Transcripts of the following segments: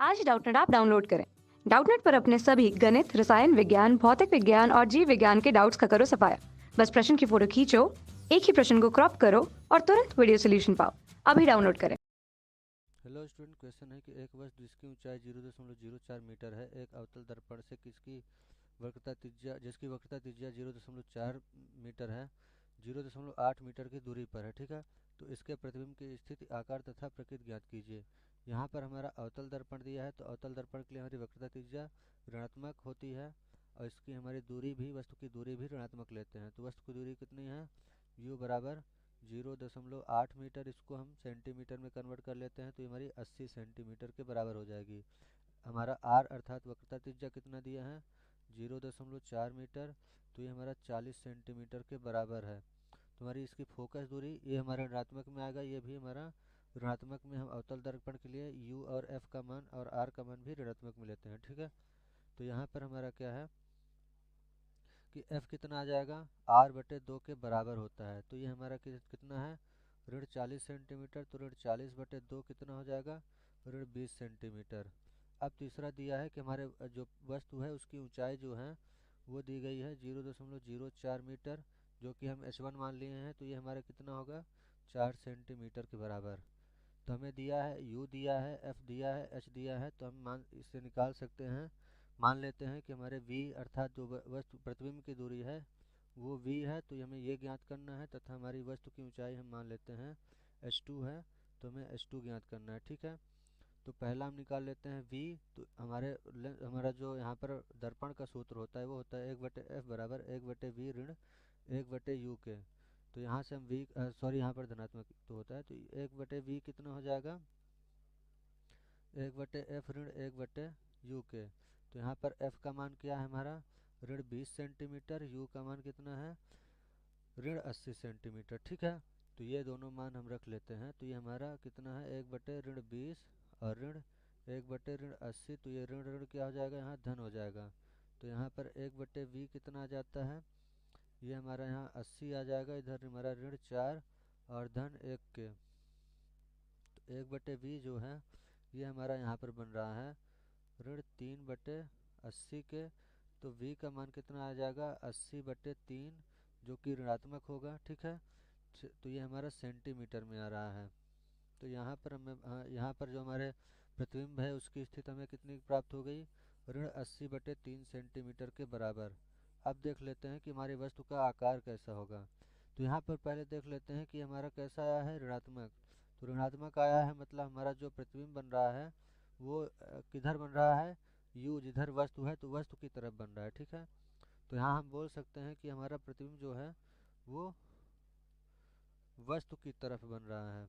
आज Doubtnut app download करें। Doubtnut पर अपने सभी गणित, रसायन विज्ञान, भौतिक विज्ञान और जीव विज्ञान के डाउट्स का करो सफाया। बस प्रश्न की फोटो खींचो, एक ही प्रश्न को क्रॉप करो और तुरंत वीडियो सोल्यूशन पाओ। अभी डाउनलोड करें। हेलो स्टूडेंट, क्वेश्चन है कि एक वस्तु जिसकी ऊंचाई 0.04 मीटर है एक अवतल दर्पण से जिसकी वक्रता त्रिज्या 0.4 मीटर है 0.8 मीटर की दूरी पर है। ठीक है, तो इसके प्रतिबिंब की स्थिति, आकार तथा प्रकृति ज्ञात कीजिए। यहाँ पर हमारा अवतल दर्पण दिया है, तो अवतल दर्पण के लिए हमारी वक्रता त्रिज्या ऋणात्मक होती है और इसकी हमारी दूरी भी, वस्तु की दूरी भी ऋणात्मक लेते हैं। तो वस्तु की दूरी कितनी है? u बराबर 0.8 मीटर। इसको हम सेंटीमीटर में कन्वर्ट कर लेते हैं तो ये हमारी 80 सेंटीमीटर के बराबर हो जाएगी। हमारा r अर्थात वक्रता त्रिज्या कितना दिया है? 0.4 मीटर, तो ये हमारा 40 सेंटीमीटर के बराबर है। तो हमारी इसकी फोकस दूरी ये हमारा ऋणात्मक में आएगा, ये भी हमारा ऋणात्मक में। हम अवतल दर्पण के लिए u और f का मान और r का मान भी ऋणात्मक में लेते हैं। ठीक है, तो यहाँ पर हमारा क्या है कि f कितना आ जाएगा? r/2 के बराबर होता है। तो ये हमारा कितना है? ऋण 40 सेंटीमीटर। तो ऋण 40/2 कितना हो जाएगा? ऋण 20 सेंटीमीटर। अब तीसरा दिया है कि हमारे जो वस्तु है उसकी ऊंचाई जो है वो दी गई है 0.04 मीटर, जो कि हम h1 मान लिए हैं। तो ये हमारा कितना होगा? 4 सेंटीमीटर के बराबर। तो हमें दिया है u दिया है, f दिया है, h दिया है, तो हम मान इससे निकाल सकते हैं। मान लेते हैं कि हमारे v अर्थात जो वस्तु प्रतिबिंब की दूरी है वो v है, तो हमें ये ज्ञात करना है। तथा हमारी वस्तु की ऊंचाई हम मान लेते हैं h2 है, तो हमें h2 ज्ञात करना है। ठीक है, तो पहला हम निकाल लेते हैं v। तो हमारा जो यहाँ पर दर्पण का सूत्र होता है वो होता है 1/f बराबर 1/v ऋण 1/u के। तो यहाँ से हम यहाँ पर धनात्मक तो होता है, तो 1/v कितना हो जाएगा? 1/f ऋण 1/u के। तो यहाँ पर f का मान क्या है हमारा? ऋण 20 सेंटीमीटर। u का मान कितना है? ऋण 80 सेंटीमीटर। ठीक है, तो ये दोनों मान हम रख लेते हैं। तो ये हमारा कितना है? 1/20 और ऋण 1/80। तो ये ऋण ऋण क्या हो जाएगा? यहाँ धन हो जाएगा। तो यहाँ पर 1/v कितना आ जाता है? ये हमारा यहाँ 80 आ जाएगा। इधर हमारा ऋण 4 और धन 1 के। तो 1/v जो है ये हमारा यहाँ पर बन रहा है ऋण 3/80 के। तो v का मान कितना आ जाएगा? 80/3, जो कि ऋणात्मक होगा। ठीक है, तो ये हमारा सेंटीमीटर में आ रहा है। तो यहाँ पर यहाँ पर जो हमारे प्रतिबिंब है उसकी स्थिति हमें कितनी प्राप्त हो गई? ऋण 80/3 सेंटीमीटर के बराबर। अब देख लेते हैं कि हमारी वस्तु का आकार कैसा होगा। तो यहाँ पर पहले देख लेते हैं कि हमारा कैसा आया है? ऋणात्मक। तो ऋणात्मक आया है, मतलब हमारा जो प्रतिबिंब बन रहा है वो किधर बन रहा है? u, जिधर वस्तु है तो वस्तु की तरफ बन रहा है। ठीक है, तो यहाँ हम बोल सकते हैं कि हमारा प्रतिबिंब जो है वो वस्तु की तरफ बन रहा है।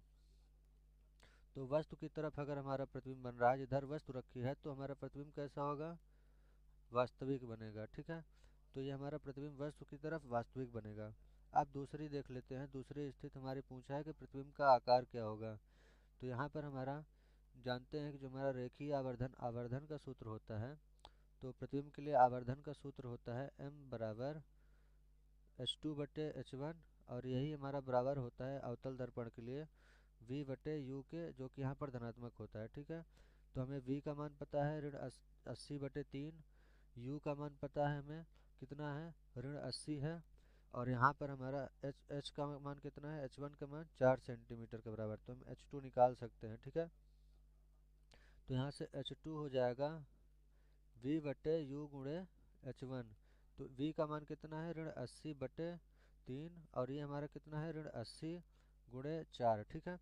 तो वस्तु की तरफ अगर हमारा प्रतिबिंब बन रहा है, जिधर वस्तु रखी है, तो हमारा प्रतिबिंब कैसा होगा? वास्तविक बनेगा। ठीक है, तो ये हमारा प्रतिबिंब वस्तु की तरफ वास्तविक बनेगा। अब दूसरी देख लेते हैं। दूसरी स्थिति हमारी पूछा है कि प्रतिबिंब का आकार क्या होगा। तो यहाँ पर हमारा जानते हैं कि जो हमारा रेखीय आवर्धन आवर्धन का सूत्र होता है, तो प्रतिबिंब के लिए आवर्धन का सूत्र होता है m बराबर h2/h1, और यही हमारा बराबर होता है अवतल दर्पण के लिए v/u के, जो कि यहाँ पर धनात्मक होता है। ठीक है, तो हमें v का मान पता है ऋण 80/3, u का मान पता है हमें कितना है? ऋण 80 है, और यहाँ पर हमारा h का मान कितना है? h1 का मान 4 सेंटीमीटर के बराबर। तो हम h2 निकाल सकते हैं। ठीक है, तो यहाँ से h2 हो जाएगा v/u गुणे h1। तो v का मान कितना है? ऋण 80/3, और ये हमारा कितना है? ऋण 80 गुणे 4। ठीक है,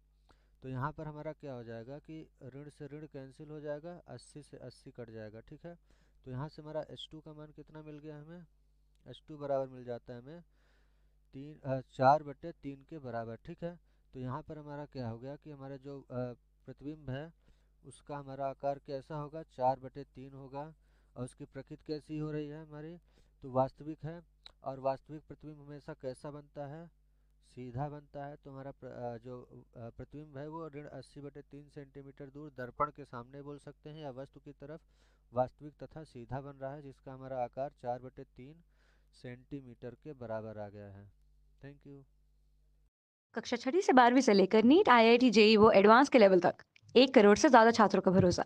तो यहाँ पर हमारा क्या हो जाएगा कि ऋण से ऋण कैंसिल हो जाएगा, 80 से 80 कट जाएगा। ठीक है, तो यहाँ से हमारा h2 का मान कितना मिल गया हमें? h2 बराबर मिल जाता है हमें 4/3 के बराबर। ठीक है, तो यहाँ पर हमारा क्या हो गया कि हमारा जो प्रतिबिंब है उसका हमारा आकार कैसा होगा? 4/3 होगा, और उसकी प्रकृति कैसी हो रही है हमारी? तो वास्तविक है। और वास्तविक प्रतिबिंब हमेशा कैसा बनता है? सीधा बनता है। तो हमारा जो प्रतिबिंब है वो ऋण 80/3 सेंटीमीटर दूर दर्पण के सामने बोल सकते हैं, या वस्तु की तरफ वास्तविक तथा सीधा बन रहा है, जिसका हमारा आकार 4/3 सेंटीमीटर के बराबर आ गया है। Thank you. कक्षा 6ठी से 12वीं से लेकर नीट, IIT, JEE वो एडवांस के लेवल तक 1 करोड़ से ज्यादा छात्रों का भरोसा।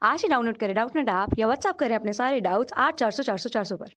आज ही डाउनलोड करें डाउटनेट ऐप या व्हाट्सएप करें अपने सारे डाउट्स 8400 400 400 पर।